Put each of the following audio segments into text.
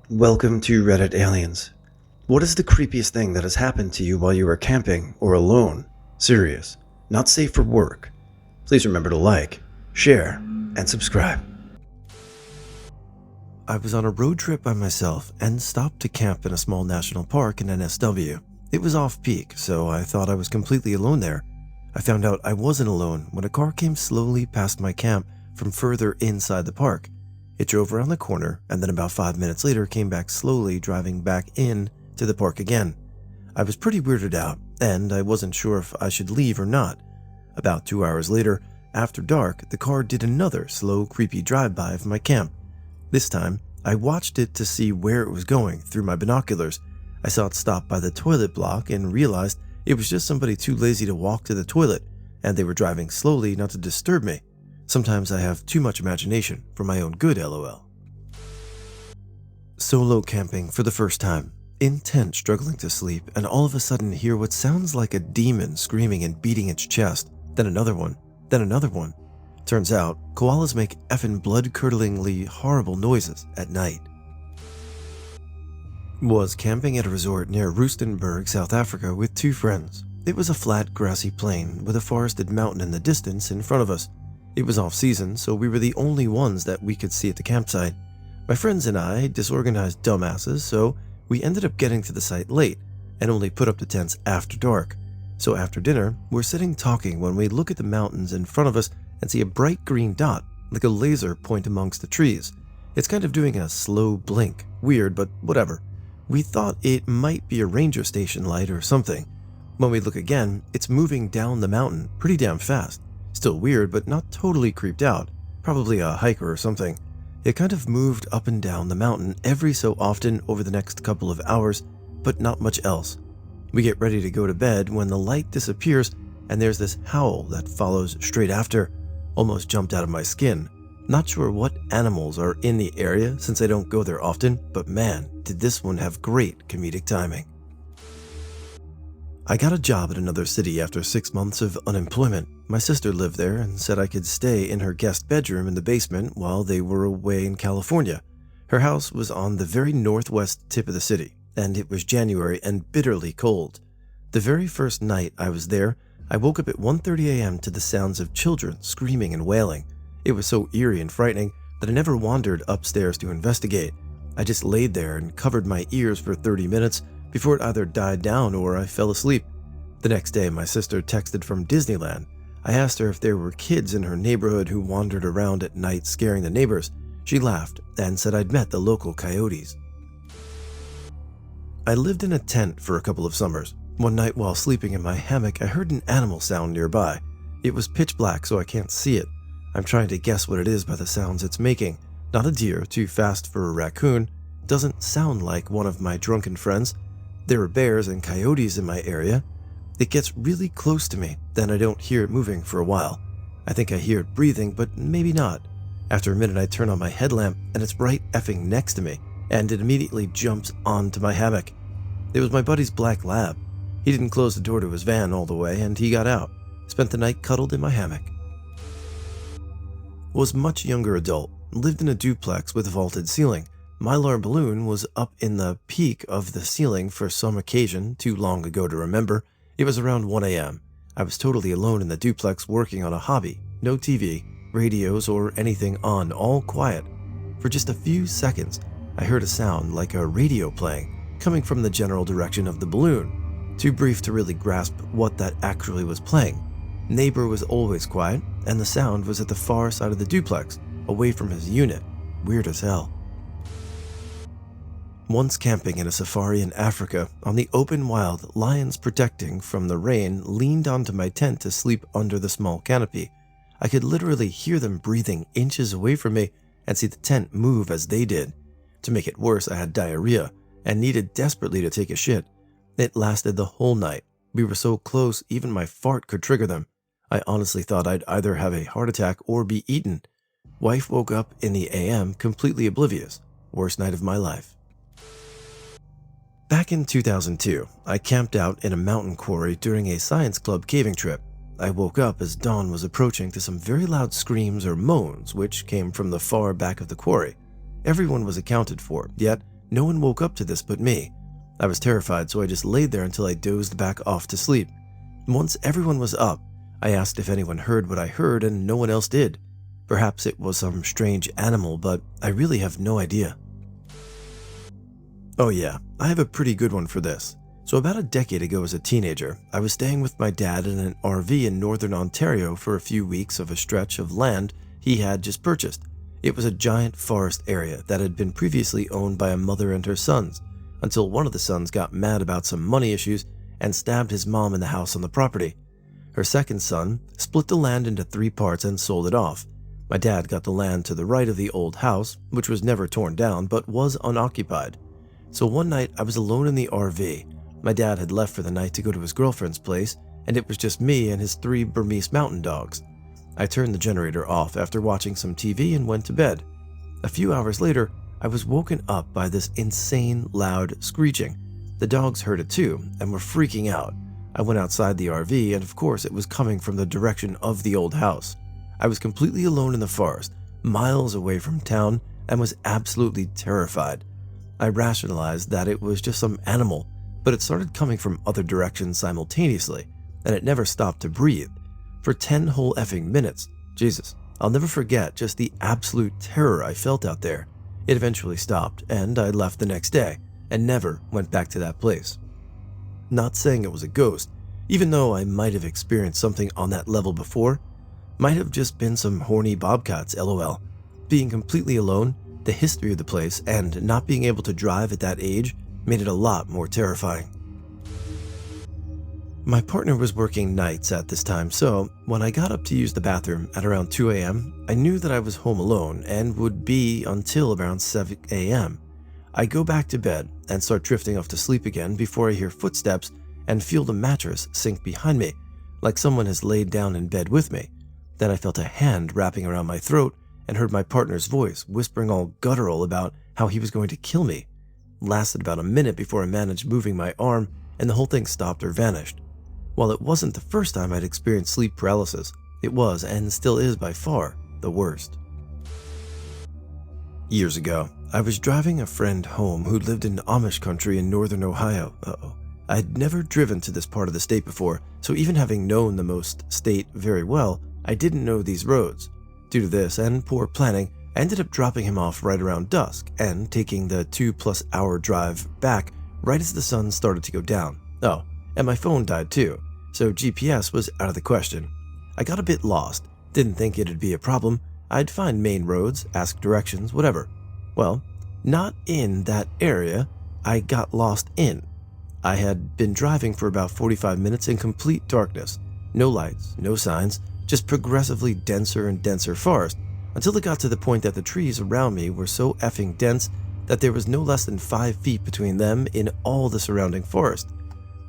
Welcome to Reddit Aliens. What is the creepiest thing that has happened to you while you were camping or alone? Serious, not safe for work. Please remember to like, share, and subscribe. I was on a road trip by myself and stopped to camp in a small national park in nsfw. It was off-peak, so I thought I was completely alone there. I found out I wasn't alone when a car came slowly past my camp from further inside the park. It drove around the corner and then about 5 minutes later came back slowly, driving back in to the park again. I was pretty weirded out and I wasn't sure if I should leave or not. About 2 hours later, after dark, the car did another slow, creepy drive-by of my camp. This time, I watched it to see where it was going through my binoculars. I saw it stop by the toilet block and realized it was just somebody too lazy to walk to the toilet, and they were driving slowly not to disturb me. Sometimes I have too much imagination for my own good, lol. Solo camping for the first time. In tent, struggling to sleep, and all of a sudden hear what sounds like a demon screaming and beating its chest. Then another one. Then another one. Turns out, koalas make effing blood-curdlingly horrible noises at night. Was camping at a resort near Rustenburg, South Africa with two friends. It was a flat, grassy plain with a forested mountain in the distance in front of us. It was off-season, so we were the only ones that we could see at the campsite. My friends and I, disorganized dumbasses, so we ended up getting to the site late and only put up the tents after dark. So after dinner, we're sitting talking when we look at the mountains in front of us and see a bright green dot, like a laser point amongst the trees. It's kind of doing a slow blink. Weird, but whatever. We thought it might be a ranger station light or something. When we look again, it's moving down the mountain pretty damn fast. Still weird, but not totally creeped out. Probably a hiker or something. It kind of moved up and down the mountain every so often over the next couple of hours, but not much else. We get ready to go to bed when the light disappears and there's this howl that follows straight after. Almost jumped out of my skin. Not sure what animals are in the area since I don't go there often, but man, did this one have great comedic timing. I got a job at another city after 6 months of unemployment. My sister lived there and said I could stay in her guest bedroom in the basement while they were away in California. Her house was on the very northwest tip of the city, and it was January and bitterly cold. The very first night I was there, I woke up at 1:30 a.m. to the sounds of children screaming and wailing. It was so eerie and frightening that I never wandered upstairs to investigate. I just laid there and covered my ears for 30 minutes before it either died down or I fell asleep. The next day, my sister texted from Disneyland. I asked her if there were kids in her neighborhood who wandered around at night scaring the neighbors. She laughed and said I'd met the local coyotes. I lived in a tent for a couple of summers. One night while sleeping in my hammock, I heard an animal sound nearby. It was pitch black, so I can't see it. I'm trying to guess what it is by the sounds it's making. Not a deer, too fast for a raccoon. Doesn't sound like one of my drunken friends. There are bears and coyotes in my area. It gets really close to me, then I don't hear it moving for a while. I think I hear it breathing, but maybe not. After a minute, I turn on my headlamp, and it's right effing next to me, and it immediately jumps onto my hammock. It was my buddy's black lab. He didn't close the door to his van all the way, and he got out. Spent the night cuddled in my hammock. Was much younger adult. Lived in a duplex with a vaulted ceiling. Mylar balloon was up in the peak of the ceiling for some occasion, too long ago to remember. It was around 1 a.m. I was totally alone in the duplex working on a hobby. No TV, radios, or anything on, all quiet. For just a few seconds, I heard a sound like a radio playing, coming from the general direction of the balloon. Too brief to really grasp what that actually was playing. Neighbor was always quiet, and the sound was at the far side of the duplex, away from his unit. Weird as hell. Once camping in a safari in Africa, on the open wild, lions protecting from the rain leaned onto my tent to sleep under the small canopy. I could literally hear them breathing inches away from me and see the tent move as they did. To make it worse, I had diarrhea and needed desperately to take a shit. It lasted the whole night. We were so close, even my fart could trigger them. I honestly thought I'd either have a heart attack or be eaten. Wife woke up in the AM completely oblivious. Worst night of my life. Back in 2002, I camped out in a mountain quarry during a science club caving trip. I woke up as dawn was approaching to some very loud screams or moans which came from the far back of the quarry. Everyone was accounted for, yet No one woke up to this but me. I was terrified, so I just laid there until I dozed back off to sleep. Once everyone was up, I asked if anyone heard what I heard, and no one else did. Perhaps it was some strange animal, but I really have no idea. Oh yeah, I have a pretty good one for this. So about a decade ago as a teenager, I was staying with my dad in an RV in northern Ontario for a few weeks of a stretch of land he had just purchased. It was a giant forest area that had been previously owned by a mother and her sons, until one of the sons got mad about some money issues and stabbed his mom in the house on the property. Her second son split the land into 3 parts and sold it off. My dad got the land to the right of the old house, which was never torn down but was unoccupied. So one night I was alone in the RV. My dad had left for the night to go to his girlfriend's place, and it was just me and his 3 Burmese mountain dogs. I turned the generator off after watching some TV and went to bed. A few hours later, I was woken up by this insane loud screeching. The dogs heard it too and were freaking out. I went outside the RV, and of course it was coming from the direction of the old house. I was completely alone in the forest, miles away from town, and was absolutely terrified. I rationalized that it was just some animal, but it started coming from other directions simultaneously, and it never stopped to breathe. For 10 whole effing minutes. Jesus, I'll never forget just the absolute terror I felt out there. It eventually stopped, and I left the next day, and never went back to that place. Not saying it was a ghost, even though I might have experienced something on that level before. Might have just been some horny bobcats, lol. Being completely alone, the history of the place, and not being able to drive at that age made it a lot more terrifying. My partner was working nights at this time, so when I got up to use the bathroom at around 2 a.m., I knew that I was home alone and would be until around 7 a.m. I go back to bed and start drifting off to sleep again before I hear footsteps and feel the mattress sink behind me, like someone has laid down in bed with me. Then I felt a hand wrapping around my throat and heard my partner's voice whispering all guttural about how he was going to kill me. It lasted about a minute before I managed moving my arm and the whole thing stopped or vanished. While it wasn't the first time I'd experienced sleep paralysis, it was and still is by far the worst. Years ago, I was driving a friend home who lived in Amish country in northern Ohio. I'd never driven to this part of the state before, so even having known the most state very well, I didn't know these roads. Due to this and poor planning, I ended up dropping him off right around dusk and taking the 2+ hour drive back right as the sun started to go down. Oh, and my phone died too, so GPS was out of the question. I got a bit lost, didn't think it'd be a problem. I'd find main roads, ask directions, whatever. Well, not in that area I got lost in. I had been driving for about 45 minutes in complete darkness. No lights, no signs, just progressively denser and denser forest, until it got to the point that the trees around me were so effing dense that there was no less than 5 feet between them in all the surrounding forest.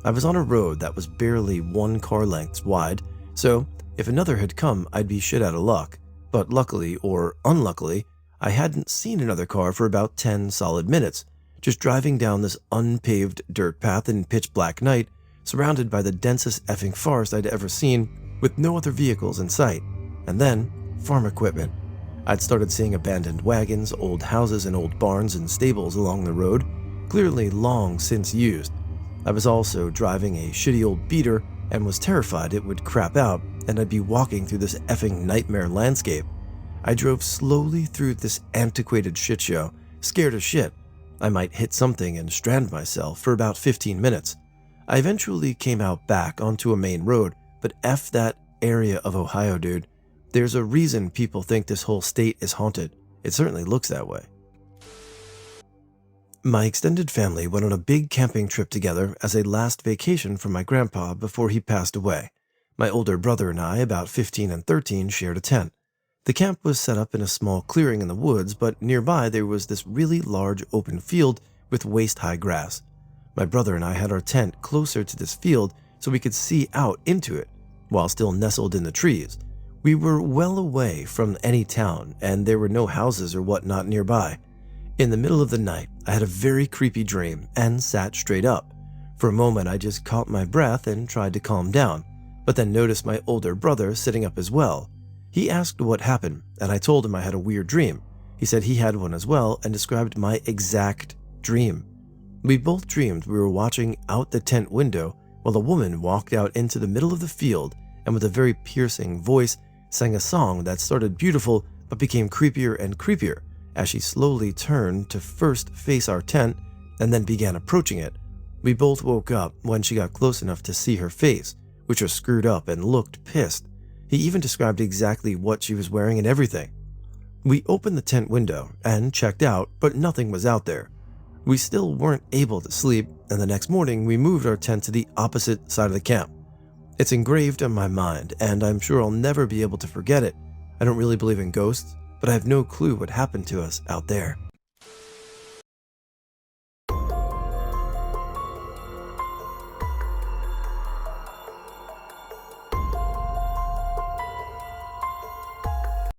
I was on a road that was barely 1 car length wide, so if another had come, I'd be shit out of luck. But luckily, or unluckily, I hadn't seen another car for about 10 solid minutes, just driving down this unpaved dirt path in pitch black night, surrounded by the densest effing forest I'd ever seen, with no other vehicles in sight. And then, farm equipment. I'd started seeing abandoned wagons, old houses, and old barns and stables along the road, clearly long since used. I was also driving a shitty old beater and was terrified it would crap out and I'd be walking through this effing nightmare landscape. I drove slowly through this antiquated shitshow, scared as shit. I might hit something and strand myself for about 15 minutes. I eventually came out back onto a main road, but F that area of Ohio, dude. There's a reason people think this whole state is haunted. It certainly looks that way. My extended family went on a big camping trip together as a last vacation for my grandpa before he passed away. My older brother and I, about 15 and 13, shared a tent. The camp was set up in a small clearing in the woods, but nearby there was this really large open field with waist-high grass. My brother and I had our tent closer to this field so we could see out into it, while still nestled in the trees. We were well away from any town, and there were no houses or whatnot nearby. In the middle of the night, I had a very creepy dream and sat straight up. For a moment, I just caught my breath and tried to calm down, but then noticed my older brother sitting up as well. He asked what happened, and I told him I had a weird dream. He said he had one as well and described my exact dream. We both dreamed we were watching out the tent window while a woman walked out into the middle of the field and with a very piercing voice sang a song that started beautiful but became creepier and creepier as she slowly turned to first face our tent and then began approaching it. We both woke up when she got close enough to see her face, which was screwed up and looked pissed. He even described exactly what she was wearing and everything. We opened the tent window and checked out, but nothing was out there. We still weren't able to sleep, and the next morning we moved our tent to the opposite side of the camp. It's engraved in my mind, and I'm sure I'll never be able to forget it. I don't really believe in ghosts, but I have no clue what happened to us out there.